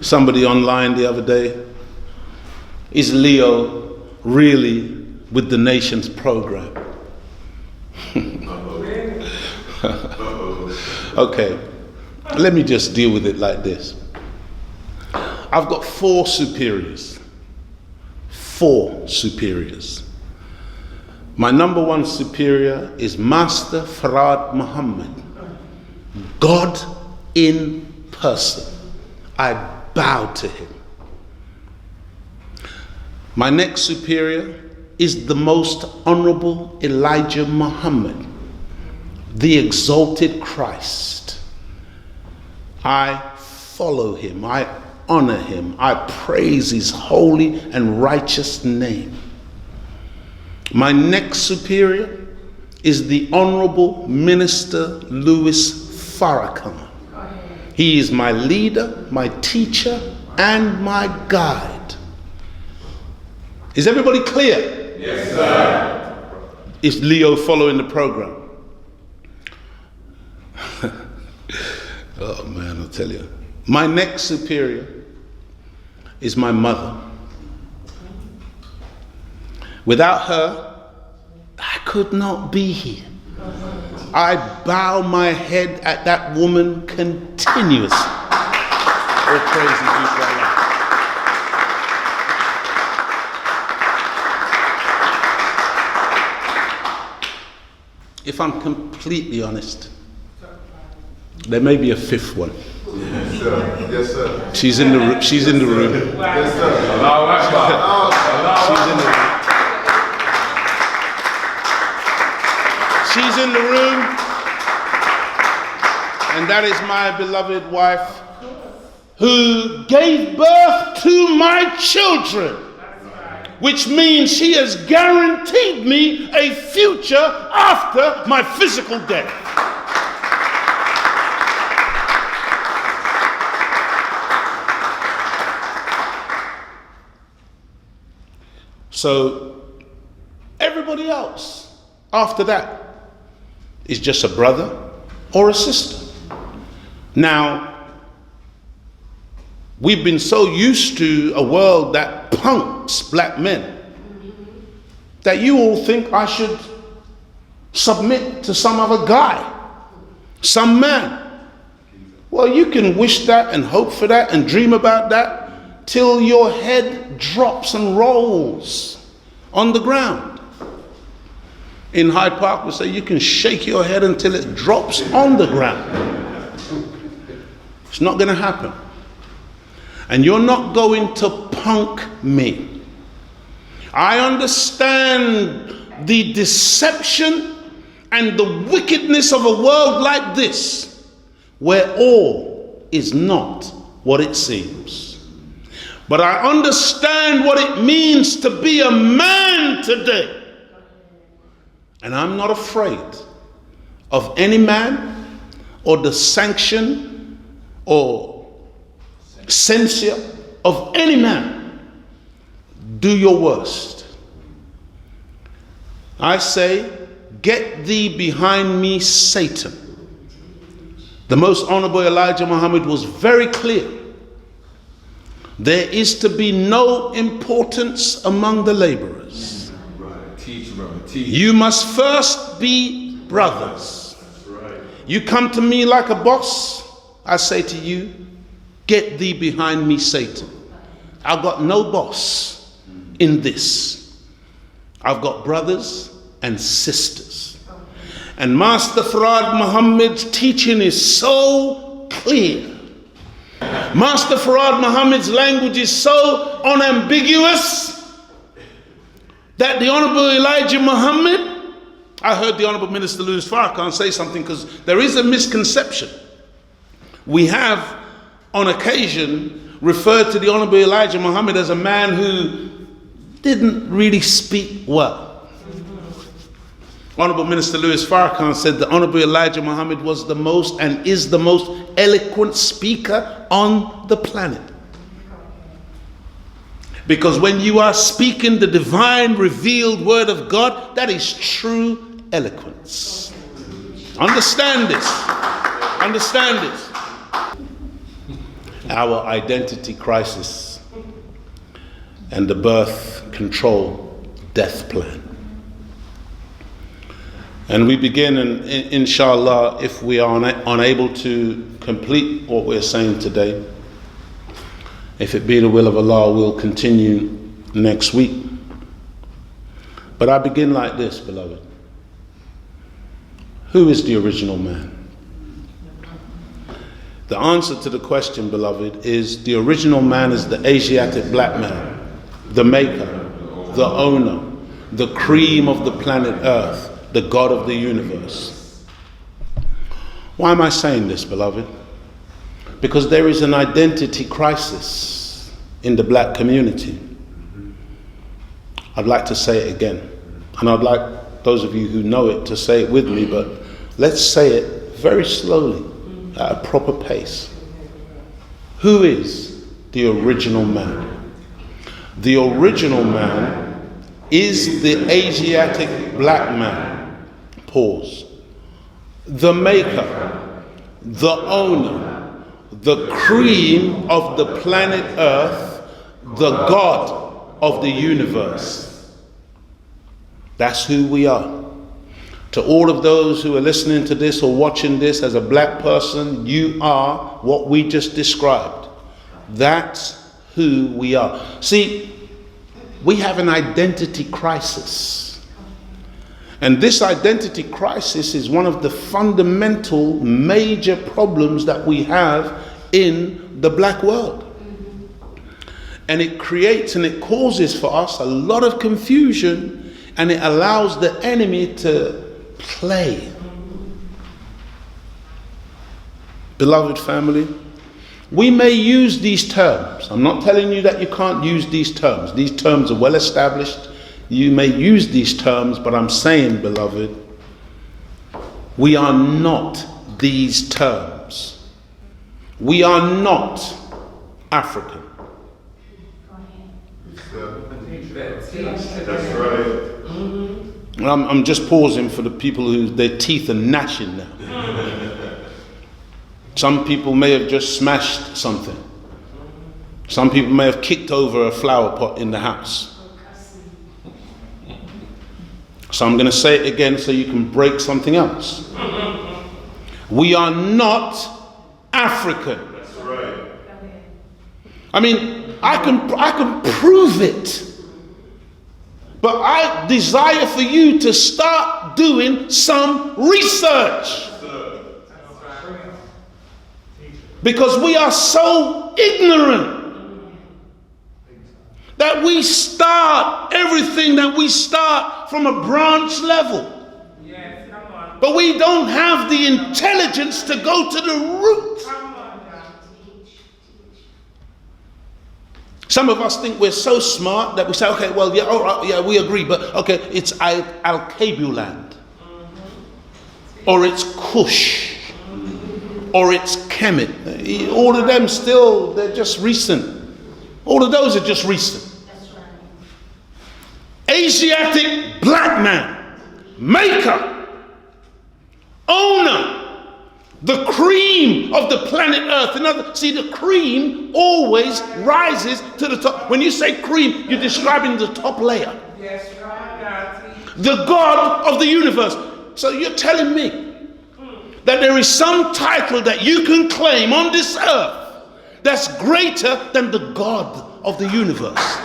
somebody online the other day, is Leo really with the nation's program? Okay, let me just deal with it like this. I've got 4 superiors. 4 superiors. My number 1 superior is Master Farad Muhammad, God in person. I bow to him. My next superior is the most honorable Elijah Muhammad, the exalted Christ. I follow him. I honor him. I praise his holy and righteous name. My next superior is the Honorable Minister Louis Farrakhan. He is my leader, my teacher, and my guide. Is everybody clear? Yes, sir. Is Leo following the program? Oh man, I'll tell you. My next superior is my mother. Without her, I could not be here. I bow my head at that woman continuously. Oh, praise the people of Allah. If I'm completely honest, there may be a 5th one. Yes, sir. Yes, sir. She's in the room. Yes, sir. She's in the room. She's in the room, and that is my beloved wife, who gave birth to my children, which means she has guaranteed me a future after my physical death. So everybody else after that is just a brother or a sister. Now, we've been so used to a world that punks black men that you all think I should submit to some other guy, some man. Well, you can wish that and hope for that and dream about that till your head drops and rolls on the ground. In Hyde Park, we say you can shake your head until it drops on the ground. It's not going to happen. And you're not going to punk me. I understand the deception and the wickedness of a world like this, where all is not what it seems. But I understand what it means to be a man today. And I'm not afraid of any man or the sanction or censure of any man. Do your worst. I say, get thee behind me, Satan. The most honorable Elijah Muhammad was very clear. There is to be no importance among the laborers. Teach, brother, teach. You must first be brothers. That's right. You come to me like a boss, I say to you, get thee behind me, Satan. I've got no boss in this. I've got brothers and sisters. And Master Farad Muhammad's teaching is so clear. Master Farad Muhammad's language is so unambiguous that the Honorable Elijah Muhammad, I heard the Honorable Minister Louis Farrakhan say something, because there is a misconception. We have on occasion referred to the Honorable Elijah Muhammad as a man who didn't really speak well. Honorable Minister Louis Farrakhan said that Honorable Elijah Muhammad was the most and is the most eloquent speaker on the planet. Because when you are speaking the divine revealed word of God, that is true eloquence. Understand this. Understand this. our identity crisis and the birth control death plan. And we begin, and inshallah, if we are unable to complete what we're saying today, if it be the will of Allah, we'll continue next week. But I begin like this, beloved. Who is the original man? The answer to the question, beloved, is the original man is the Asiatic black man, the maker, the owner, the cream of the planet Earth, the God of the universe. Why am I saying this, beloved? Because there is an identity crisis in the black community. I'd like to say it again. And I'd like those of you who know it to say it with me, but let's say it very slowly at a proper pace. Who is the original man? The original man is the Asiatic black man. Pause. The maker, the owner, the cream of the planet Earth, the God of the universe. That's who we are. To all of those who are listening to this or watching this as a black person, you are what we just described. That's who we are. See, we have an identity crisis. And this identity crisis is one of the fundamental major problems that we have in the black world. And it creates and it causes for us a lot of confusion, and it allows the enemy to play. Beloved family, we may use these terms. I'm not telling you that you can't use these terms. These terms are well established. You may use these terms, but I'm saying, beloved, we are not these terms. We are not African. That's right. I'm just pausing for the people who their teeth are gnashing now. Some people may have just smashed something. Some people may have kicked over a flower pot in the house. So I'm going to say it again so you can break something else. We are not African. That's right. I mean, I can prove it. But I desire for you to start doing some research. Because we are so ignorant that we start everything that we start from a branch level. But we don't have the intelligence to go to the root. Some of us think we're so smart that we say, okay, well, yeah, all right, yeah, we agree, but okay, it's Al-Kabuland, or it's Kush, or it's Kemet. All of them still, they're just recent. All of those are just recent. Asiatic black man, maker, owner, the cream of the planet Earth. See, the cream always rises to the top. When you say cream, you're describing the top layer. The God of the universe. So you're telling me that there is some title that you can claim on this earth that's greater than the God of the universe.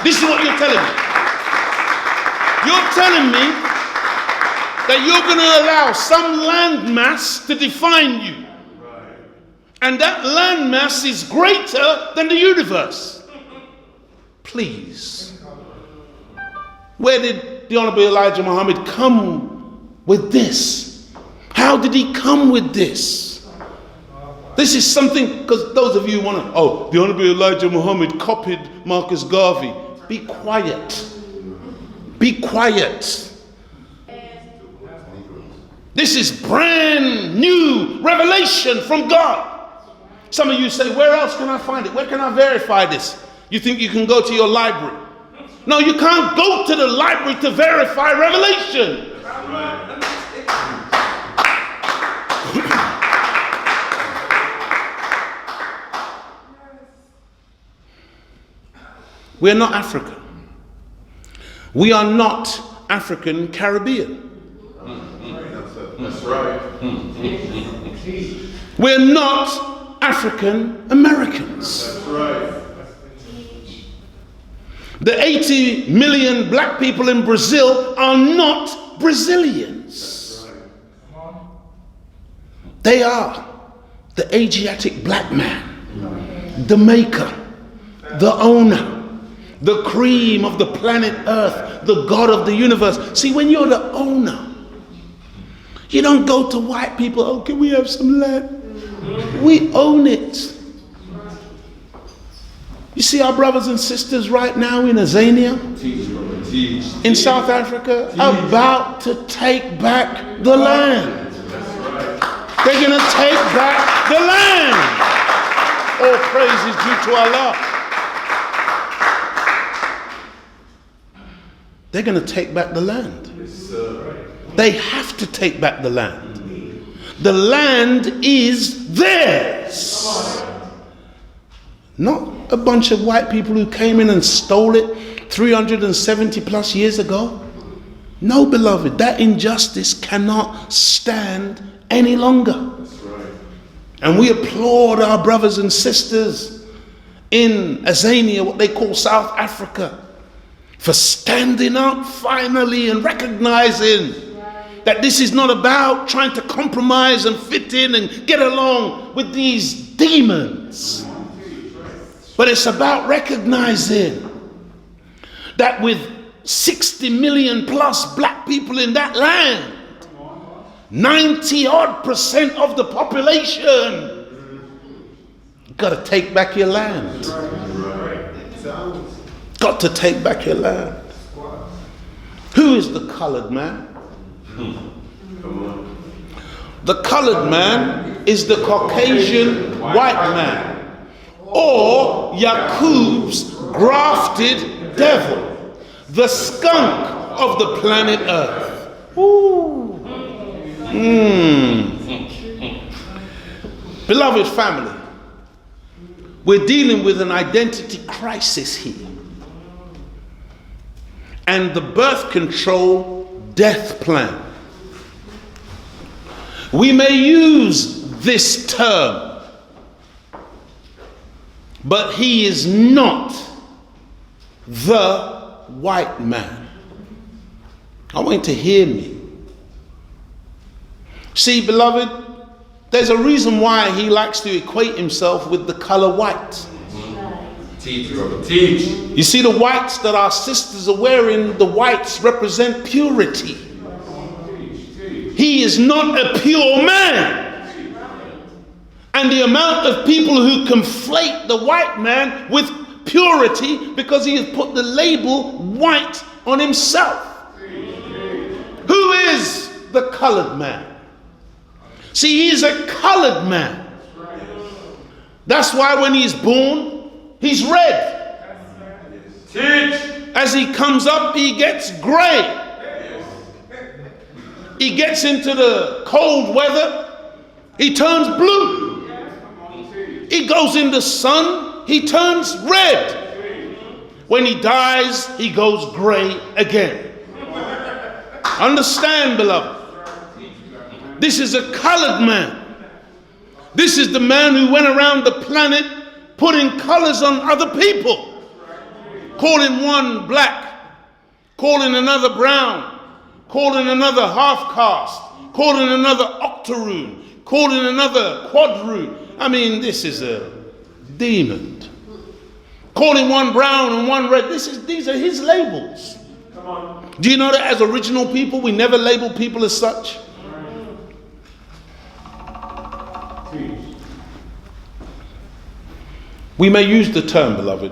This is what you're telling me. You're telling me that you're going to allow some landmass to define you. And that landmass is greater than the universe. Please. Where did the Honorable Elijah Muhammad come with this? How did he come with this? This is something, because those of you want to, the Honorable Elijah Muhammad copied Marcus Garvey. Be quiet. Be quiet. This is brand new revelation from God. Some of you say, where else can I find it? Where can I verify this? You think you can go to your library? No, you can't go to the library to verify revelation. We're not Africa. We are not African Caribbean. That's right. We're not African Americans. That's right. The 80 million black people in Brazil are not Brazilians. They are the Asiatic black man, the maker, the owner, the cream of the planet Earth, the God of the universe. See, when you're the owner, you don't go to white people, oh, can we have some land? We own it. You see our brothers and sisters right now in Azania, in South Africa, about to take back the land. They're going to take back the land. All praise is due to Allah. They're going to take back the land. They have to take back the land. The land is theirs. Not a bunch of white people who came in and stole it 370 plus years ago. No, beloved, that injustice cannot stand any longer. That's right. And we applaud our brothers and sisters in Azania, what they call South Africa, for standing up finally and recognizing that this is not about trying to compromise and fit in and get along with these demons. But it's about recognizing that with 60 million plus black people in that land, 90% of the population, got to take back your land. Got to take back your land. Who is the colored man? The colored man is the Caucasian white man, or Yaqub's grafted devil, the skunk of the planet Earth. Ooh. Beloved family, we're dealing with an identity crisis here. And the birth control death plan. We may use this term, but he is not the white man. I want you to hear me. See, beloved, there's a reason why he likes to equate himself with the color white. Teach, brother, teach. You see, the whites that our sisters are wearing, the whites represent purity. He is not a pure man. And the amount of people who conflate the white man with purity because he has put the label white on himself. Who is the colored man? See, he is a colored man. That's why when he's born, he's red. As he comes up, he gets gray. He gets into the cold weather, he turns blue. He goes in the sun, he turns red. When he dies, he goes gray again. Understand, beloved? This is a colored man. This is the man who went around the planet putting colors on other people, calling one black, calling another brown, calling another half caste, calling another octoroon, calling another quadroon. I mean, this is a demon. Calling one brown and one red. These are his labels. Come on. Do you know that as original people, we never label people as such? We may use the term, beloved,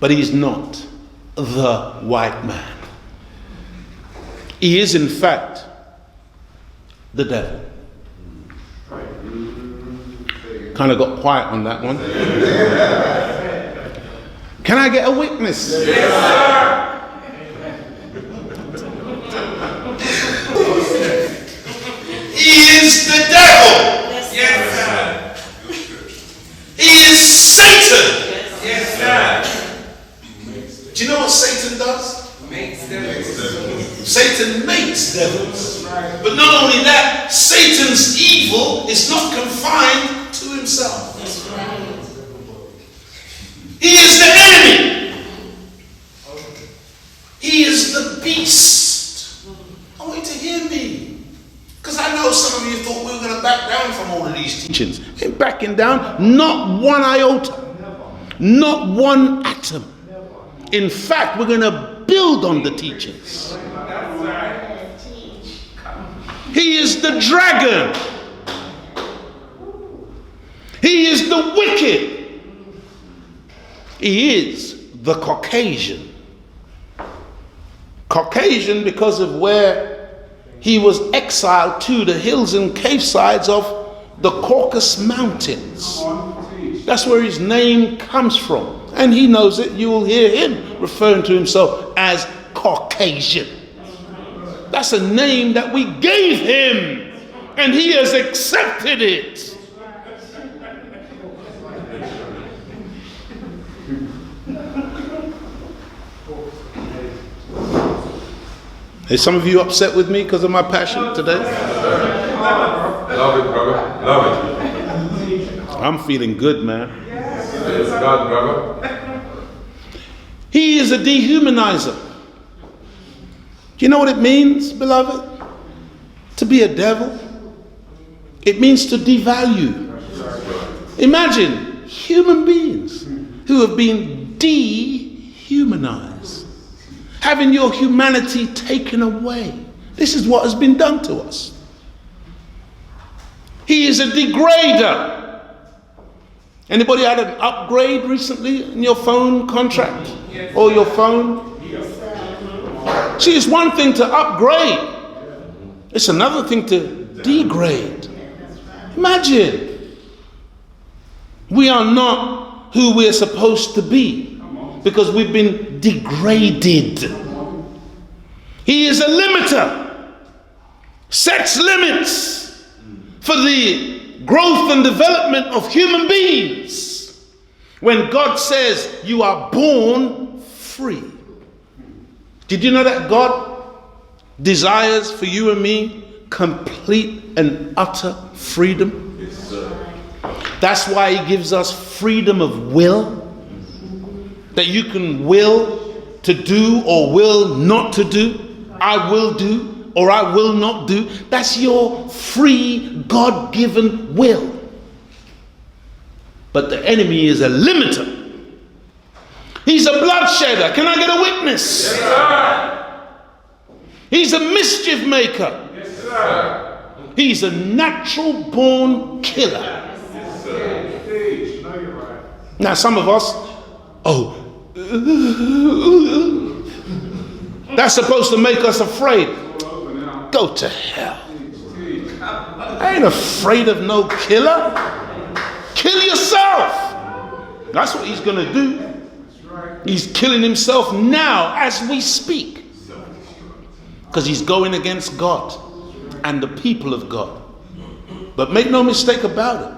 but he is not the white man. He is, in fact, the devil. Kind of got quiet on that one. Can I get a witness? Yes, sir. He is the devil. Yes, sir. He is Satan. Yes, sir. Do you know what Satan does? Makes devils. Satan makes devils. But not only that, Satan's evil is not confined to himself. He is the enemy. He is the beast. I want you to hear me. Because I know some of you thought we were going to back down from all of these teachings. Ain't backing down. Not one iota. Not one atom. In fact, we're going to build on the teachings. He is the dragon. He is the wicked. He is the Caucasian. Caucasian because of where he was exiled to, the hills and cave sides of the Caucasus Mountains. That's where his name comes from. And he knows it. You will hear him referring to himself as Caucasian. That's a name that we gave him. And he has accepted it. Is some of you upset with me because of my passion today? Love it, brother. Love it. I'm feeling good, man. It's God, brother. He is a dehumanizer. Do you know what it means, beloved? To be a devil? It means to devalue. Imagine human beings who have been dehumanized, having your humanity taken away. This is what has been done to us. He is a degrader. Anybody had an upgrade recently in your phone contract or your phone? See, it's one thing to upgrade. It's another thing to degrade. Imagine. We are not who we're supposed to be because we've been degraded. He is a limiter. Sets limits for the growth and development of human beings. When God says you are born free. Did you know that God desires for you and me complete and utter freedom? Yes, sir. That's why he gives us freedom of will. That you can will to do or will not to do. I will do or I will not do. That's your free God-given will. But the enemy is a limiter. He's a bloodshedder. Can I get a witness? Yes, sir. He's a mischief maker. Yes, sir. He's a natural born killer. Yes, sir. No, you're right. Now some of us, that's supposed to make us afraid. Go to hell. I ain't afraid of no killer. Kill yourself. That's what he's going to do. He's killing himself now as we speak. Because he's going against God and the people of God. But make no mistake about it.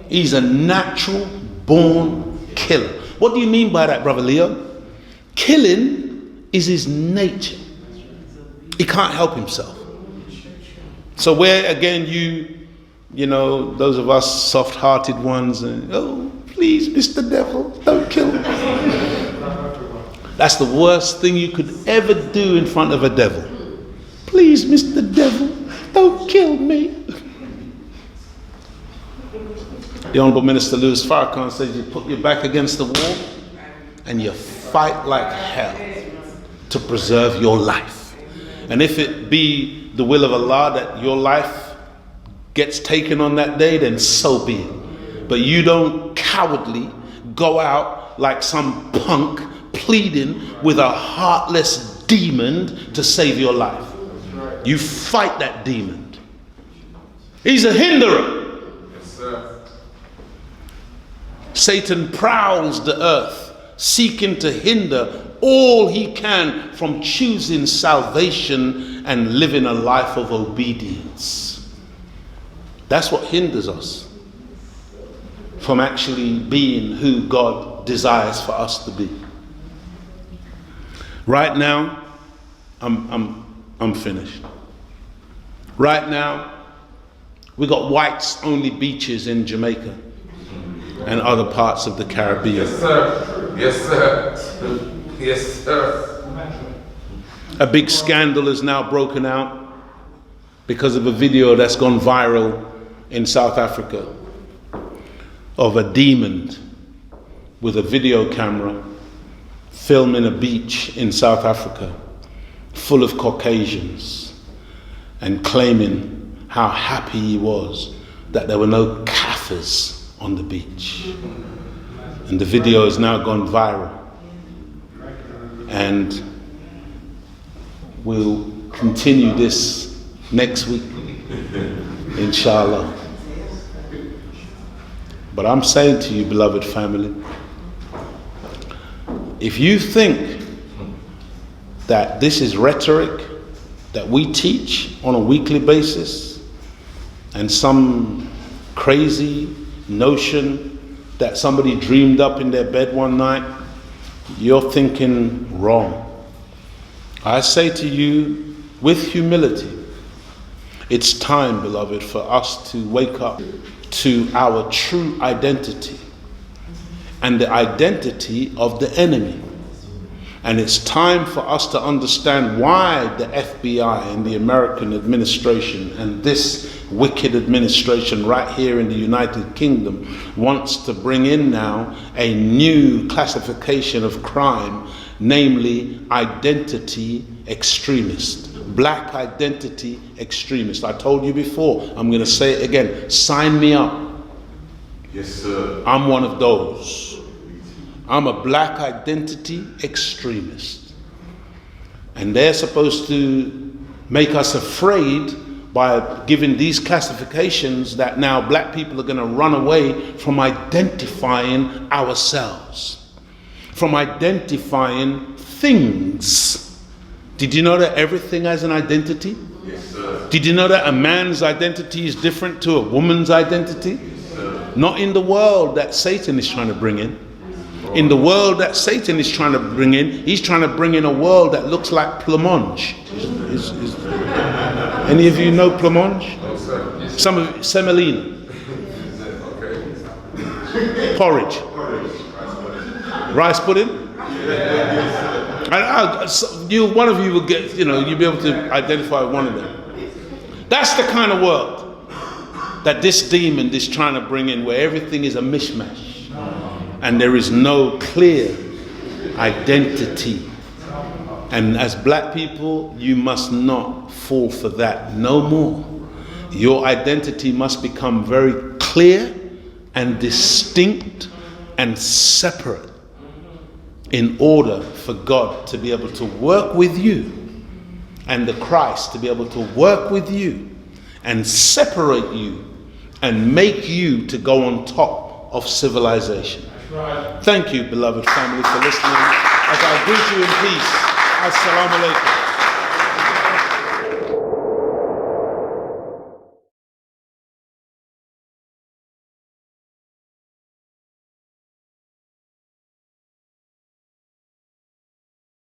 He's a natural born killer. What do you mean by that, Brother Leo? Killing is his nature. He can't help himself. So where again you know, those of us soft-hearted ones, and oh, please, Mr. Devil, don't kill me. That's the worst thing you could ever do in front of a devil. Please, Mr. Devil, don't kill me. The Honorable Minister Louis Farrakhan says you put your back against the wall and you fight like hell to preserve your life. And if it be the will of Allah that your life gets taken on that day, then so be it. But you don't cowardly go out like some punk pleading with a heartless demon to save your life. You fight that demon. He's a hinderer. Yes, sir. Satan prowls the earth, seeking to hinder all he can from choosing salvation and living a life of obedience. That's what hinders us from actually being who God desires for us to be. Right now, I'm finished. Right now, we got whites only beaches in Jamaica and other parts of the Caribbean. Yes, sir. Yes, sir. Yes, sir. A big scandal is now broken out because of a video that's gone viral in South Africa of a demon with a video camera filming a beach in South Africa full of Caucasians and claiming how happy he was that there were no Kafirs on the beach. And the video has now gone viral. And we'll continue this next week, inshallah. But I'm saying to you, beloved family, if you think that this is rhetoric that we teach on a weekly basis and some crazy notion that somebody dreamed up in their bed one night, you're thinking wrong. I say to you with humility, it's time, beloved, for us to wake up to our true identity and the identity of the enemy. And it's time for us to understand why the FBI and the American administration and this wicked administration right here in the United Kingdom wants to bring in now a new classification of crime, namely identity extremist. Black identity extremist. I told you before, I'm going to say it again. Sign me up. Yes, sir. I'm one of those. I'm a black identity extremist. And they're supposed to make us afraid by giving these classifications that now black people are going to run away from identifying ourselves, from identifying things. Did you know that everything has an identity? Yes, sir. Did you know that a man's identity is different to a woman's identity? Yes, sir. Not in the world that Satan is trying to bring in. In the world that Satan is trying to bring in, he's trying to bring in a world that looks like blancmange. Any of you know blancmange? No, sir. Some of you, semolina, Okay. porridge, rice pudding. One of you will get, you'll be able to identify one of them. That's the kind of world that this demon is trying to bring in, where everything is a mishmash and there is no clear identity. And as black people, you must not fall for that no more. Your identity must become very clear and distinct and separate in order for God to be able to work with you and the Christ to be able to work with you and separate you and make you to go on top of civilization. Thank you, beloved family, for listening. As I greet you in peace, Assalamu alaikum.